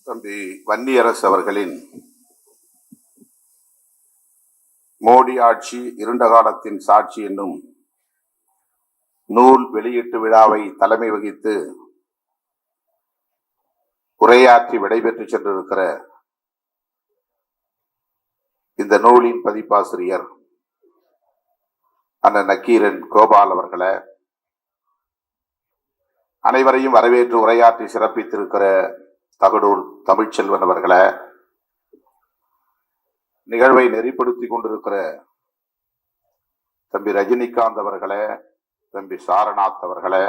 தம்பி வன்னியரசு அவர்களின் மோடி ஆட்சி இருண்ட காலத்தின் சாட்சி என்னும் நூல் வெளியீட்டு விழாவை தலைமை வகித்து உரையாற்றி விடைபெற்று சென்றிருக்கிற இந்த நூலின் பதிப்பாசிரியர் அண்ணன் நக்கீரன் கோபால் அவர்களை, அனைவரையும் வரவேற்று உரையாற்றி சிறப்பித்திருக்கிற தகடூர் தமிழ்ச்செல்வன் அவர்களை, நிகழ்வை நெறிப்படுத்தி கொண்டிருக்கிற தம்பி ரஜினிகாந்த் அவர்களே, தம்பி சாரநாத் அவர்களே,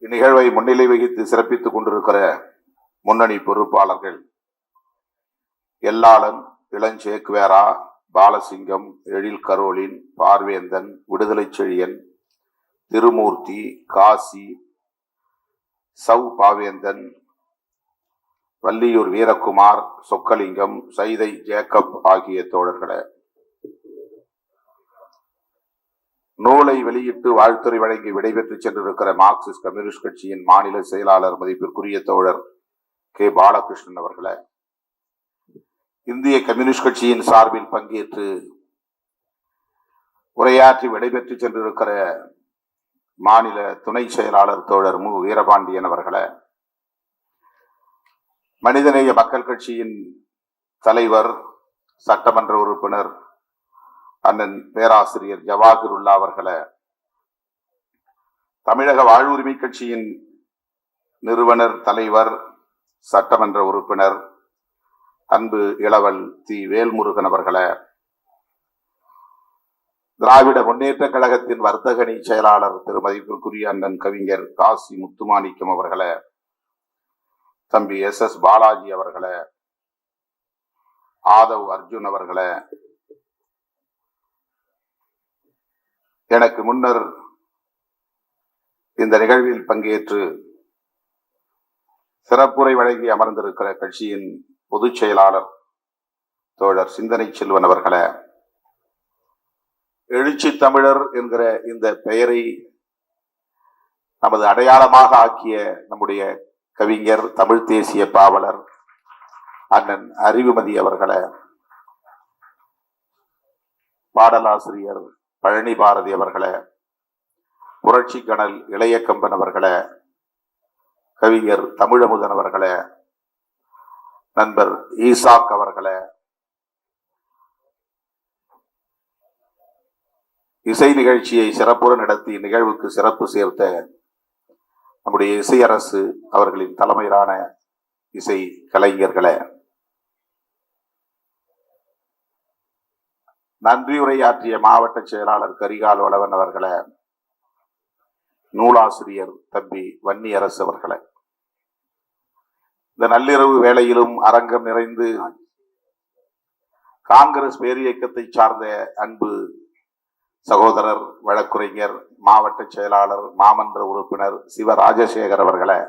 இந்நிகழ்வை முன்னிலை வகித்து சிறப்பித்துக் கொண்டிருக்கிற முன்னணி பொறுப்பாளர்கள் எல்லாளன், இளஞ்சேக்குவேரா, பாலசிங்கம், எழில் கரோலின், பார்வேந்தன், விடுதலை செழியன், திருமூர்த்தி, காசி, சௌ பாவேந்தன், வள்ளியூர் வீரகுமார், சொக்கலிங்கம், சைதை ஜேக்கப் ஆகிய தோழர்களே, நூலை வெளியிட்டு வாழ்த்துறை வழங்கி விடைபெற்று சென்றிருக்கிற மார்க்சிஸ்ட் கம்யூனிஸ்ட் கட்சியின் மாநில செயலாளர் மதிப்பிற்குரிய தோழர் கே பாலகிருஷ்ணன் அவர்களே, இந்திய கம்யூனிஸ்ட் கட்சியின் சார்பில் பங்கேற்று உரையாற்றி விடைபெற்று சென்றிருக்கிற மாநில துணை செயலாளர் தோழர் மு வீரபாண்டியன் அவர்களே, மனிதநேய மக்கள் கட்சியின் தலைவர் சட்டமன்ற உறுப்பினர் அண்ணன் பேராசிரியர் ஜவாஹிருல்லா அவர்களே, தமிழக வாழ்வுரிமை கட்சியின் நிறுவனர் தலைவர் சட்டமன்ற உறுப்பினர் அன்பு இளவல் தி வேல்முருகன் அவர்களே, திராவிட முன்னேற்ற கழகத்தின் வர்த்தகணி செயலாளர் திருமதிப்பிற்குரிய அண்ணன் கவிஞர் காசி முத்துமாணிக்கம் அவர்களே, தம்பி எஸ் பாலாஜி அவர்களே, ஆதவ் அர்ஜுன் அவர்களே, எனக்கு முன்னர் இந்த நிகழ்வில் பங்கேற்று சிறப்புரை வழங்கி அமர்ந்திருக்கிற கட்சியின் பொதுச் செயலாளர் தோழர் சிந்தனை செல்வன் அவர்களே, எழுச்சி தமிழர் என்கிற இந்த பெயரை நமது அடையாளமாக ஆக்கிய நம்முடைய கவிஞர், தமிழ் தேசிய பாவலர் அண்ணன் அறிவுமதி அவர்களே, பாடலாசிரியர் பழனி பாரதி அவர்களே, புரட்சி கணல் இளைய கம்பன் அவர்களே, கவிஞர் தமிழமுதன் அவர்களே, நண்பர் ஈசாக் அவர்களே, இசை நிகழ்ச்சியை சிறப்புற நடத்தி நிகழ்வுக்கு சிறப்பு சேர்த்த நம்முடைய இசையரசு அவர்களின் தலைமையிலான இசை கலைஞர்களே, நன்றியுரையாற்றிய மாவட்ட செயலாளர் கரிகால் வளவன் அவர்களே, நூலாசிரியர் தம்பி வன்னியரசு அவர்களே, இந்த நள்ளிரவு வேளையிலும் அரங்கம் நிறைந்து காங்கிரஸ் பேரியக்கத்தை சார்ந்த அன்பு சகோதரர் வழக்குரைஞர் மாவட்ட செயலாளர் மாமன்ற உறுப்பினர் சிவ ராஜசேகர் அவர்களே,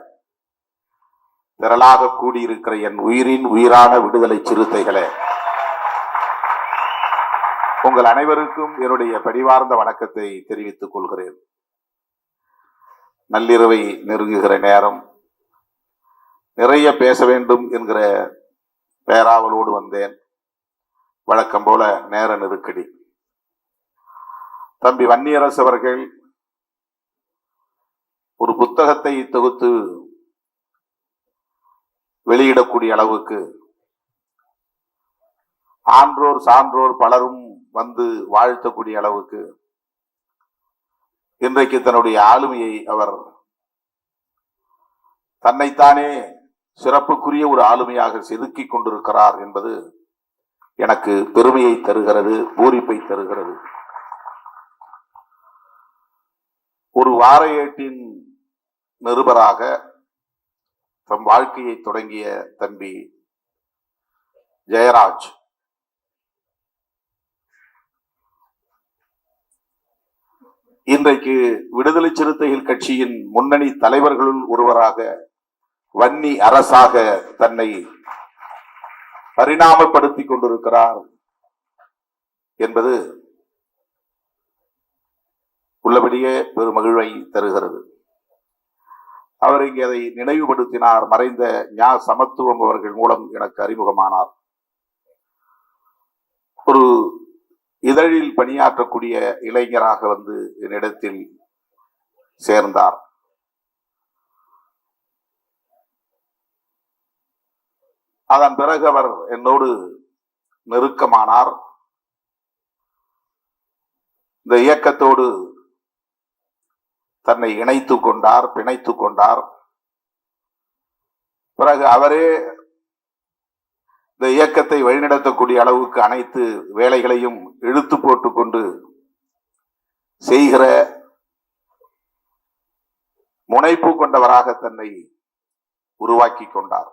திரளாக கூடியிருக்கிற என் உயிரின் உயிரான விடுதலை சிறுத்தைகளே, உங்கள் அனைவருக்கும் என்னுடைய பணிவார்ந்த வணக்கத்தை தெரிவித்துக் கொள்கிறேன். நள்ளிரவை நெருங்குகிற நேரம், நிறைய பேச வேண்டும் என்கிற பேராவலோடு வந்தேன். வழக்கம் போல நேர நெருக்கடி. தம்பி வன்னியரசு அவர்கள் ஒரு புத்தகத்தை தொகுத்து வெளியிடக்கூடிய அளவுக்கு ஆன்றோர் சான்றோர் பலரும் வந்து வாழ்த்தக்கூடிய அளவுக்கு இன்றைக்கு தன்னுடைய ஆளுமையை அவர் தன்னைத்தானே சிறப்புக்குரிய ஒரு ஆளுமையாக செதுக்கிக் கொண்டிருக்கிறார் என்பது எனக்கு பெருமையை தருகிறது, பூரிப்பை தருகிறது. ஒரு வார ஏட்டின் நிருபராக தம் வாழ்க்கையை தொடங்கிய தம்பி ஜெயராஜ் இன்றைக்கு விடுதலை சிறுத்தைகள் கட்சியின் முன்னணி தலைவர்களுள் ஒருவராக, வன்னி அரசாக தன்னை பரிணாமப்படுத்திக் கொண்டிருக்கிறார் என்பது உள்ளபடியே பெருமகிழ்வை தருகிறது. அவர் இங்கே அதை நினைவுபடுத்தினார். மறைந்த ஞா சமத்துவம் அவர்கள் மூலம் எனக்கு அறிமுகமானார். ஒரு இதழில் பணியாற்றக்கூடிய இளைஞராக வந்து என்னிடத்தில் சேர்ந்தார். அதன் பிறகு அவர் என்னோடு நெருக்கமானார். இந்த இயக்கத்தோடு தன்னை இணைத்துக் கொண்டார், பிணைத்துக் கொண்டார். பிறகு அவரே இந்த இயக்கத்தை வழிநடத்தக்கூடிய அளவுக்கு அனைத்து வேலைகளையும் இழுத்து போட்டுக் கொண்டு செய்கிற முனைப்பு கொண்டவராக தன்னை உருவாக்கி கொண்டார்.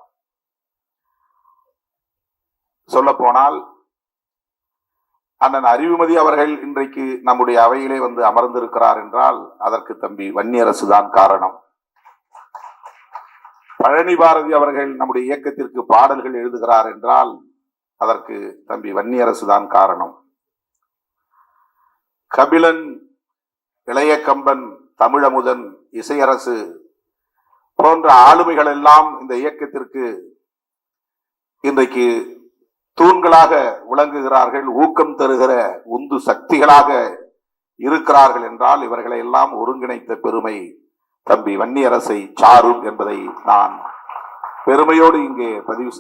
சொல்ல போனால் அண்ணன் அறிவுமதி அவர்கள் இன்றைக்கு நம்முடைய அவையிலே வந்து அமர்ந்திருக்கிறார் என்றால் அதற்கு தம்பி வன்னியரசுதான் காரணம். பழனி பாரதி அவர்கள் நம்முடைய இயக்கத்திற்கு பாடல்கள் எழுதுகிறார் என்றால் அதற்கு தம்பி வன்னியரசுதான் காரணம். கபிலன், இளைய கம்பன், தமிழமுதன், இசையரசு போன்ற ஆளுமைகள் எல்லாம் இந்த இயக்கத்திற்கு இன்றைக்கு தூண்களாக விளங்குகிறார்கள், ஊக்கம் தருகிற உந்து சக்திகளாக இருக்கிறார்கள் என்றால் இவர்களை எல்லாம் ஒருங்கிணைத்த பெருமை தம்பி வன்னியரசை சாரும் என்பதை நான் பெருமையோடு இங்கே பதிவு